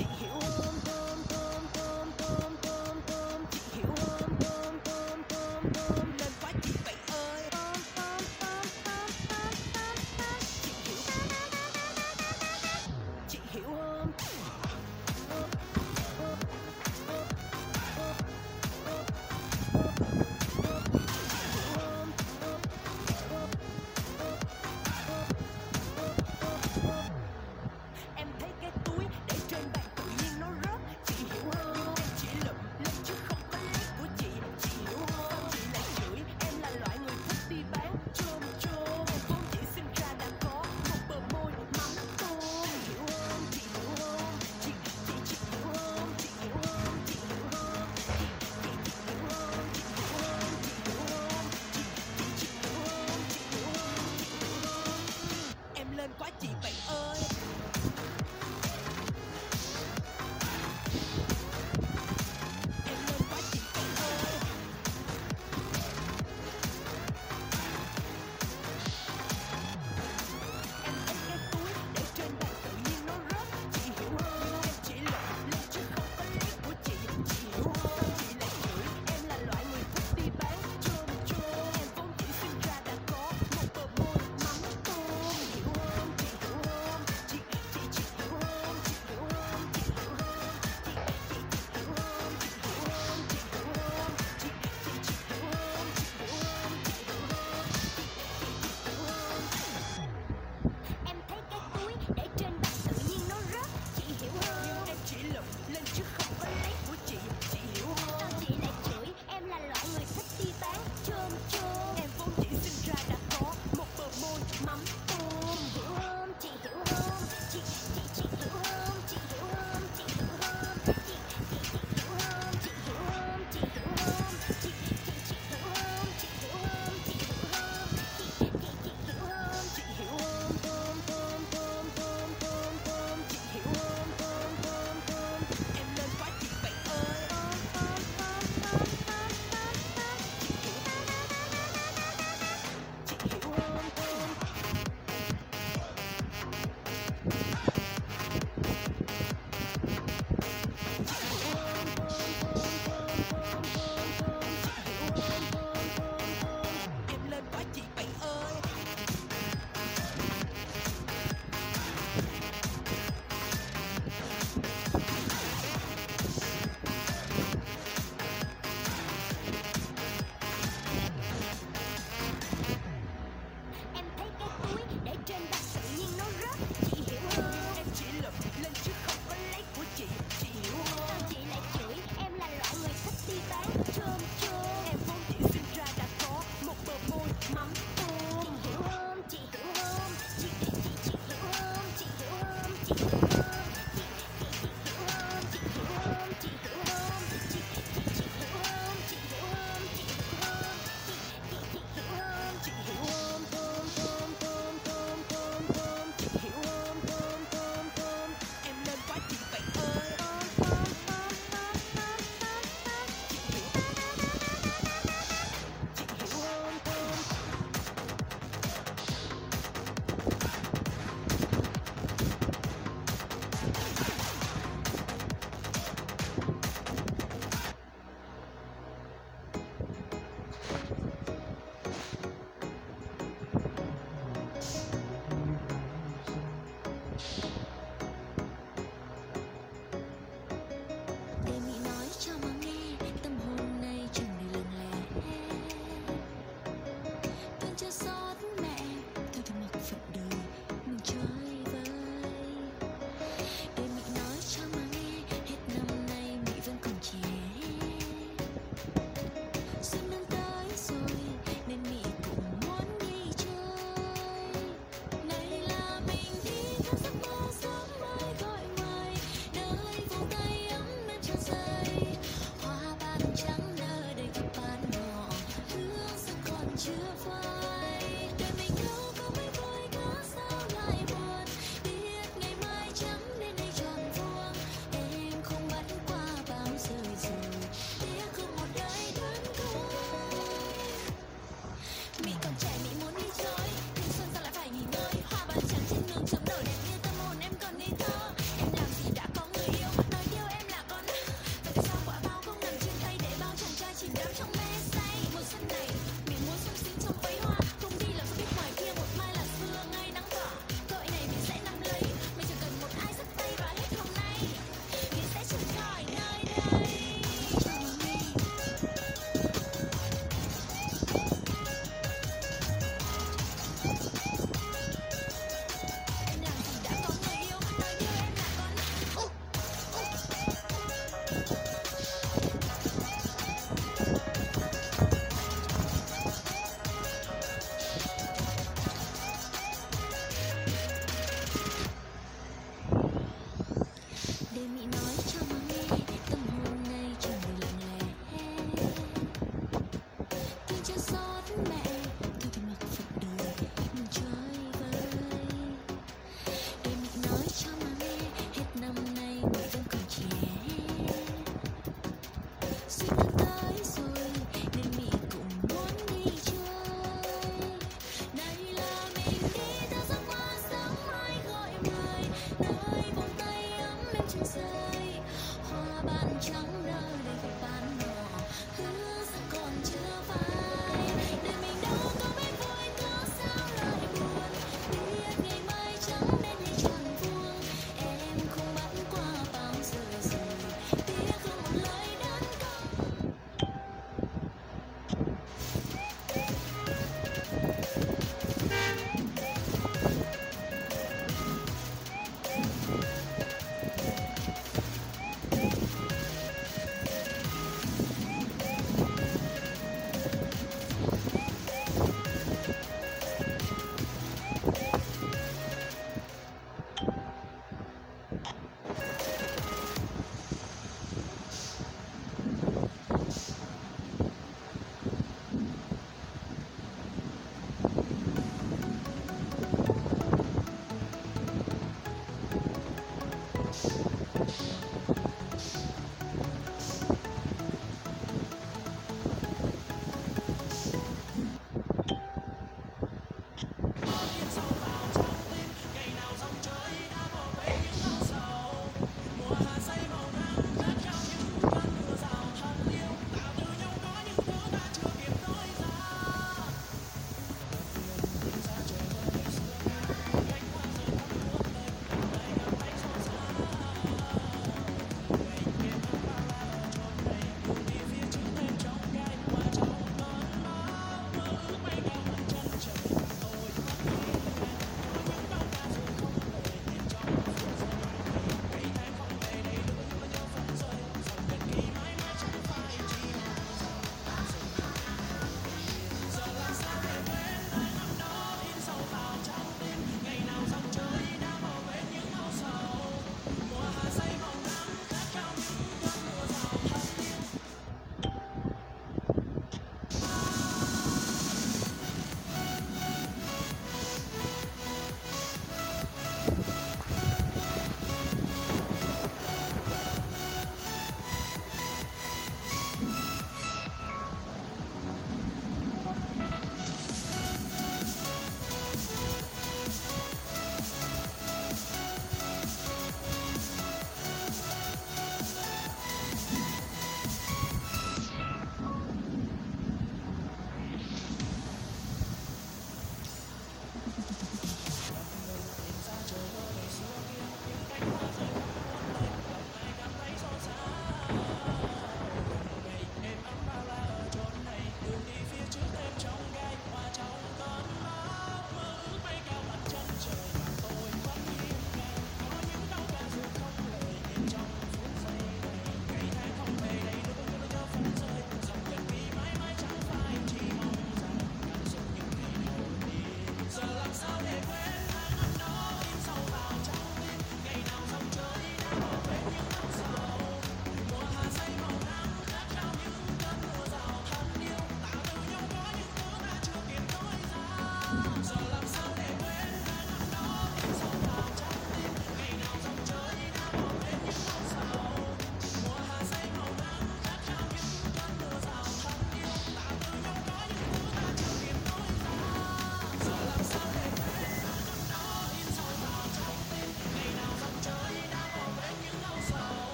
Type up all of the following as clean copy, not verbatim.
Chị hiểu không? Chị hiểu không? Lên quá chị vậy ơi. Chị hiểu không? Em thấy cái túi để trên bàn tự nhiên nó rớt. Chị hiểu không? Em chỉ lụm lên chứ không có lấy của chị. Chị hiểu không? Chị lại chửi em là loại người thích đi bán chôm chôm. Em vốn chỉ sinh ra đã có một bờ môi mắm tôm. Chị hiểu không? Chị hiểu không?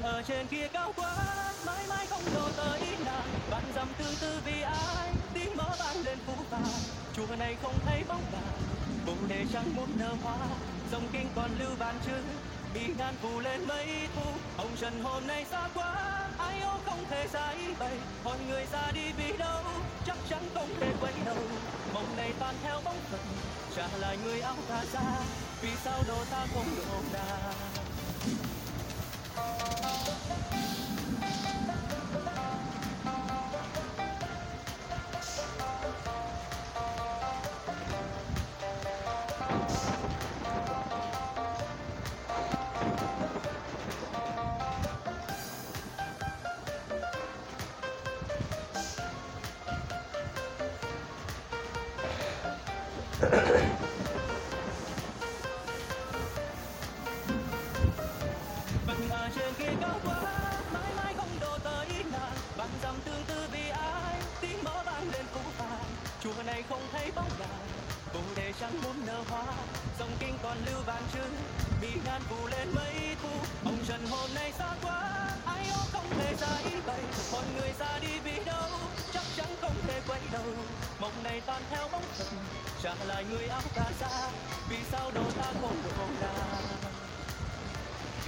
ở trên kia cao quá, mãi mãi không độ tới nàng. Vạn dặm tương tư vì ai, tiếng mõ vang lên phũ phàng. Chùa này không thấy bóng nàng, bồ đề chẳng muốn nở hoa. Dòng kinh còn lưu vạn chữ, bị ngàn phủ lên mấy thu. Hồng trần hôm nay xa quá, ai ố không thể giải bày. Hỏi người ra đi vì đâu, chắc chắn không thể quay đầu. Mộng này toàn theo bóng phật, trả lại người áo cà sa. Vì sao độ ta không độ nàng. Vẫn ở trên kia cao quá, mãi mãi không độ tới nàng. Bằng dặm tương tư vì ai, tiếng mõ vang lên phũ phàng. Chùa này không thấy bóng nàng, bồ đề chẳng muốn nở hoa. Dòng kinh còn lưu vạn chữ, bị ngàn phủ lên mấy thu. Hồng trần hôm nay xa quá, ai ố không thể giải bày. Hỏi người ra đi vì đâu, chắc chắn không thể quay đầu. Mộng này toàn theo bóng phật, trả lại người áo cà sa. Vì sao độ ta không độ nàng.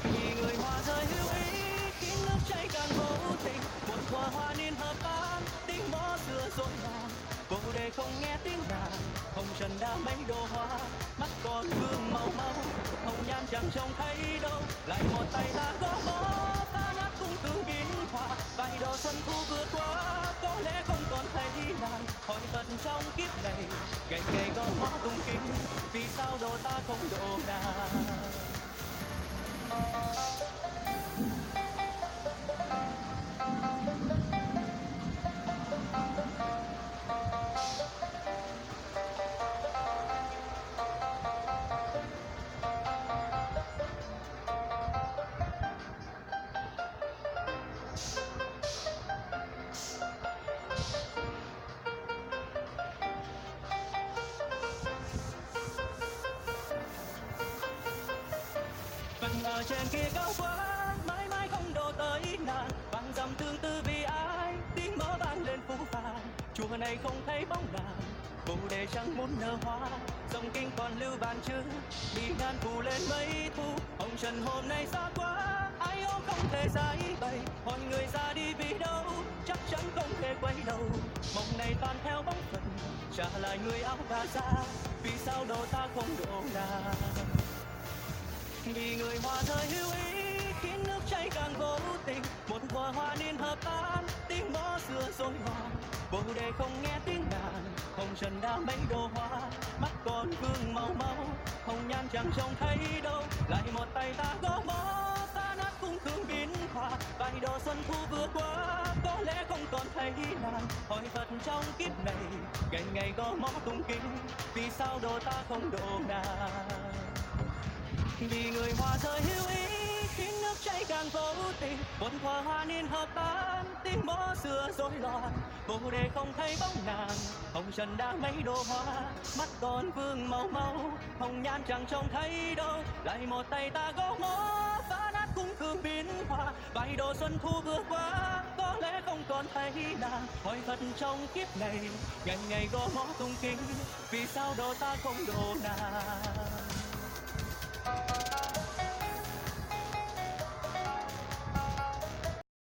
Vì người hoa rơi hữu ý, khiến nước chảy càng vô tình. Một thuở hoa niên hợp tan, tiếng mõ xưa rối loạn. Bồ đề không nghe tiếng nàng, hồng trần đã mấy đồ hoa. Mắt còn vương màu máu, hồng nhan chẳng trông thấy đâu. Lại một tay ta gõ mõ, ta nát cung tương biến hoa. Vài độ xuân thu vừa qua, có lẽ không còn thấy nàng. Hỏi phật trong kiếp này, ngày ngày gõ mõ tung kinh. Vì sao độ ta không độ nàng. Vẫn ở trên kia cao quá, mãi mãi không độ tới nàng. Vạn dặm tương tư vì ai, tiếng mõ vang lên phũ phàng. Chùa này không thấy bóng nàng, bồ đề chẳng muốn nở hoa. Dòng kinh còn lưu vạn chữ, bị ngàn phủ lên mấy thu. Hồng trần hôm nay xa quá, ai ố không thể giải bày. Hỏi người ra đi vì đâu, chắc chắn không thể quay đầu. Mộng này toàn theo bóng phật, trả lại người áo cà sa. Vì sao độ ta không độ nàng. Vì người hoa rơi hữu ý, khiến nước chảy càng vô tình. Một thuở hoa niên hợp tan, tiếng mõ xưa rối loạn. Bồ đề không nghe tiếng nàng, hồng trần đã mấy đồ hoa. Mắt còn vương màu máu, hồng nhan chẳng trông thấy đâu. Lại một tay ta gõ mõ, ta nát cung thương biến hoa. Vài độ xuân thu vừa qua, có lẽ không còn thấy nàng. Hỏi phật trong kiếp này, ngày ngày gõ mõ tung kinh. Vì sao độ ta không độ nàng. Vì người hoa rơi hữu ý, khiến nước chảy càng vô tình. Một thuở hoa niên hợp tan, tiếng mõ xưa rối loạn. Bồ đề không thấy bóng nàng, hồng trần đã mấy đồ hoa. Mắt còn vương màu máu, hồng nhan chẳng trông thấy đâu. Lại một tay ta gõ mõ, phá nát cung thương biến hoa. Vài độ xuân thu vừa qua, có lẽ không còn thấy nàng. Hỏi phật trong kiếp này, ngày ngày gõ mõ tung kinh. Vì sao độ ta không độ nàng.